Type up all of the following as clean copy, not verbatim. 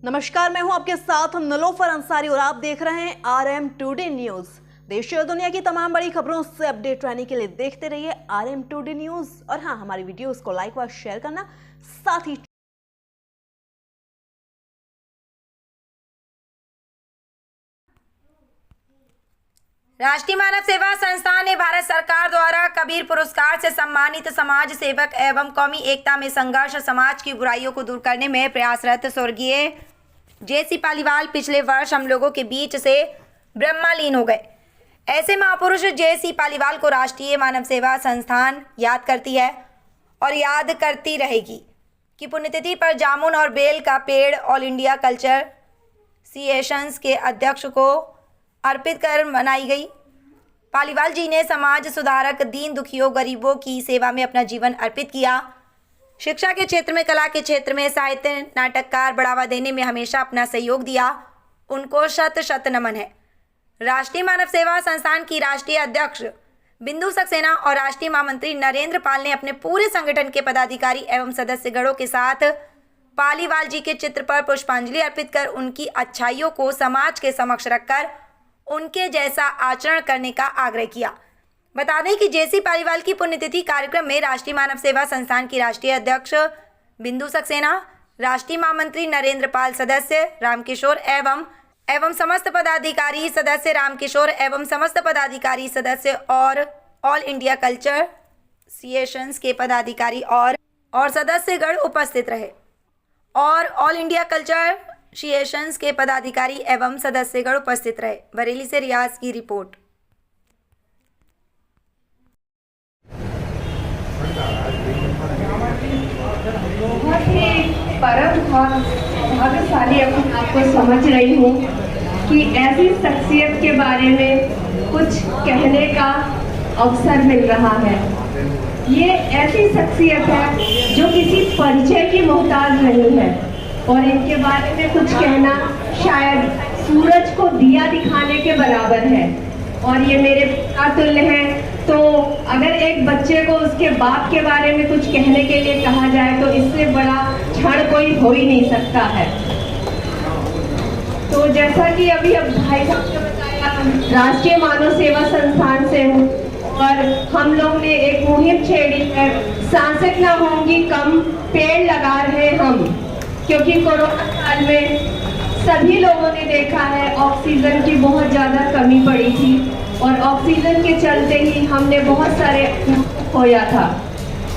नमस्कार, मैं हूं आपके साथ नलोफर अंसारी और आप देख रहे हैं RM टुडे न्यूज। देश और दुनिया की तमाम बड़ी खबरों से अपडेट रहने के लिए देखते रहिए RM टुडे न्यूज। और हाँ, हमारी वीडियोस को लाइक व शेयर करना, साथ ही राष्ट्रीय मानव सेवा संस्थान ने भारत सरकार द्वारा कबीर पुरस्कार से सम्मानित समाज सेवक एवं कौमी एकता में संघर्ष, समाज की बुराइयों को दूर करने में प्रयासरत स्वर्गीय JC पालीवाल पिछले वर्ष हम लोगों के बीच से ब्रह्मलीन हो गए। ऐसे महापुरुष JC पालीवाल को राष्ट्रीय मानव सेवा संस्थान याद करती है और याद करती रहेगी कि पुण्यतिथि पर जामुन और बेल का पेड़ ऑल इंडिया कल्चर एसोसिएशन के अध्यक्ष को अर्पित कर मनाई गई। पालीवाल जी ने समाज सुधारक, दीन दुखियों, गरीबों की सेवा में अपना जीवन अर्पित किया। शिक्षा के क्षेत्र में, कला के क्षेत्र में, साहित्य, नाटककार बढ़ावा देने में हमेशा अपना सहयोग दिया। उनको शत शत नमन है। राष्ट्रीय मानव सेवा संस्थान की राष्ट्रीय अध्यक्ष बिंदु सक्सेना और राष्ट्रीय महामंत्री नरेंद्र पाल ने अपने पूरे संगठन के पदाधिकारी एवं सदस्यगणों के साथ पालीवाल जी के चित्र पर पुष्पांजलि अर्पित कर उनकी अच्छाइयों को समाज के समक्ष रखकर उनके जैसा आचरण करने का आग्रह किया। बता दें कि JC पालीवाल की पुण्यतिथि कार्यक्रम में राष्ट्रीय मानव सेवा संस्थान की राष्ट्रीय अध्यक्ष बिंदु सक्सेना, राष्ट्रीय महामंत्री नरेंद्र पाल, सदस्य रामकिशोर एवं समस्त पदाधिकारी सदस्य रामकिशोर एवं समस्त पदाधिकारी सदस्य और ऑल इंडिया कल्चर एसोसिएशन के पदाधिकारी और सदस्यगण उपस्थित रहे और ऑल इंडिया कल्चर एसोसिएशन के पदाधिकारी एवं सदस्यगण उपस्थित रहे। बरेली से रियाज की रिपोर्ट। बहुत ही परम और भाग्यशाली अपने आप को समझ रही हूँ कि ऐसी शख्सियत के बारे में कुछ कहने का अवसर मिल रहा है। ये ऐसी शख्सियत है जो किसी परिचय की मोहताज नहीं है और इनके बारे में कुछ कहना शायद सूरज को दिया दिखाने के बराबर है। और ये मेरे तुल्य हैं, तो अगर एक बच्चे को उसके बाप के बारे में कुछ कहने के लिए कहा जाए तो इससे बड़ा क्षण कोई हो ही नहीं सकता है। तो जैसा कि अभी अब भाई साहब ने बताया, राष्ट्रीय मानव सेवा संस्थान से हूँ और हम लोग ने एक मुहिम छेड़ी है, सांसें ना होंगी कम, पेड़ लगा रहे हम। क्योंकि कोरोना काल में सभी लोगों ने देखा है ऑक्सीजन की बहुत ज़्यादा कमी पड़ी थी और ऑक्सीजन के चलते ही हमने बहुत सारे खोया था।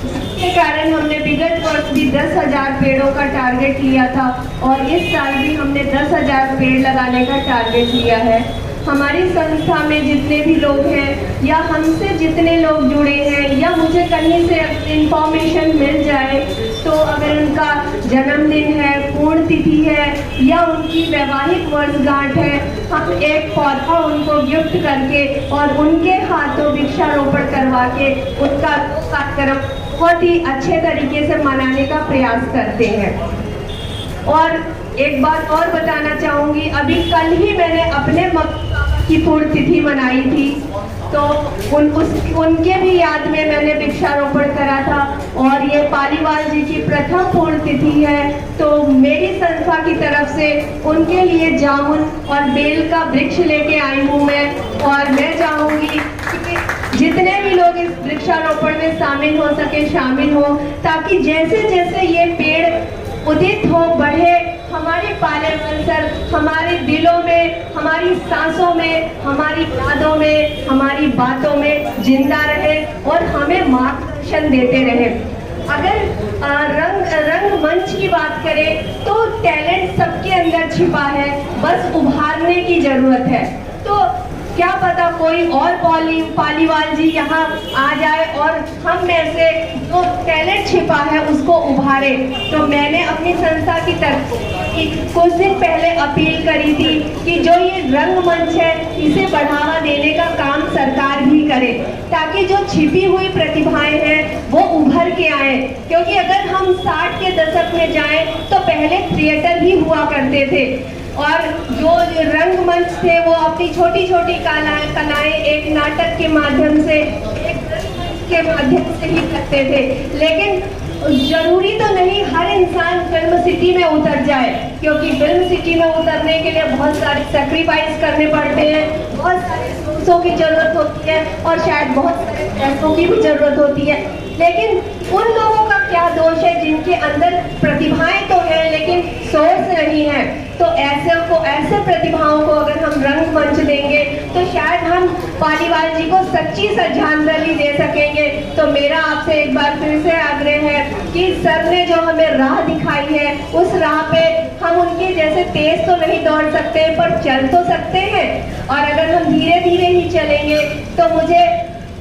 इसके कारण हमने विगत वर्ष भी 10,000 पेड़ों का टारगेट लिया था और इस साल भी हमने 10,000 पेड़ लगाने का टारगेट लिया है। हमारी संस्था में जितने भी लोग हैं या हमसे जितने लोग जुड़े हैं या मुझे कहीं से इंफॉर्मेशन मिल जाए, तो अगर उनका जन्मदिन है, पूर्ण तिथि है या उनकी वैवाहिक वर्षगांठ है, हम एक पौधा उनको गिफ्ट करके और उनके हाथों वृक्षारोपण करवा के उनका कार्यक्रम बहुत ही अच्छे तरीके से मनाने का प्रयास करते हैं। और एक बात और बताना चाहूँगी, अभी कल ही मैंने अपने की पूर्ण तिथि मनाई थी, तो उनके भी याद में मैंने वृक्षारोपण करा था और ये पालीवाल जी की प्रथम पूर्ण तिथि है। तो मेरी संस्था की तरफ से उनके लिए जामुन और बेल का वृक्ष लेके आई हूँ मैं, और मैं चाहूँगी कि जितने भी लोग इस वृक्षारोपण में शामिल हो सके शामिल हो, ताकि जैसे जैसे ये पेड़ उदित हो, बढ़े, हमारे पालेपन सर हमारे दिलों में, हमारी सांसों में, हमारी यादों में, हमारी बातों में जिंदा रहे और हमें मार्गदर्शन देते रहे। अगर रंग मंच की बात करें तो टैलेंट सबके अंदर छिपा है, बस उभारने की जरूरत है। तो क्या पता कोई और पालीवाल जी यहाँ आ जाए और हम में से जो टैलेंट छिपा है उसको उभारे। तो मैंने अपनी संस्था की तरफ कुछ दिन पहले अपील करी थी कि जो ये रंगमंच है इसे बढ़ावा देने का काम सरकार भी करे, ताकि जो छिपी हुई प्रतिभाएं हैं वो उभर के आए। क्योंकि अगर हम 60 के दशक में जाएं तो पहले थिएटर ही हुआ करते थे और जो रंगमंच थे वो अपनी छोटी छोटी कलाएं एक नाटक के माध्यम से, एक के माध्यम से ही करते थे। लेकिन जरूरी तो नहीं हर इंसान फिल्म सिटी में उतर जाए, क्योंकि फिल्म सिटी में उतरने के लिए बहुत सारे सेक्रीफाइस करने पड़ते हैं, बहुत सारे रिसोर्सों की जरूरत होती है और शायद बहुत सारे पैसों की भी जरूरत होती है। लेकिन उन लोगों का क्या दोष है जिनके अंदर प्रतिभाएं तो हैं लेकिन सोर्स नहीं है। तो ऐसे प्रतिभाओं को अगर हम रंगमंच देंगे तो शायद हम पालीवाल जी को सच्ची श्रद्धांजलि दे सकेंगे। तो मेरा आपसे एक बार फिर से आग्रह है कि सर ने जो हमें राह दिखाई है उस राह पे हम उनके जैसे तेज तो नहीं दौड़ सकते पर चल तो सकते हैं, और अगर हम धीरे धीरे ही चलेंगे तो मुझे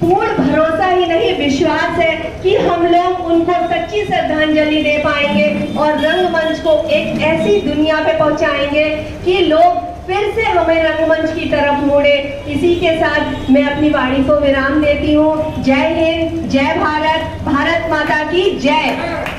पूर्ण भरोसा ही नहीं विश्वास है कि हम लोग उनको सच्ची श्रद्धांजलि दे पाएंगे और रंगमंच को एक ऐसी दुनिया पे पहुंचाएंगे कि लोग फिर से हमें रंगमंच की तरफ मोड़े। इसी के साथ मैं अपनी वाणी को विराम देती हूँ। जय हिंद, जय भारत, भारत माता की जय।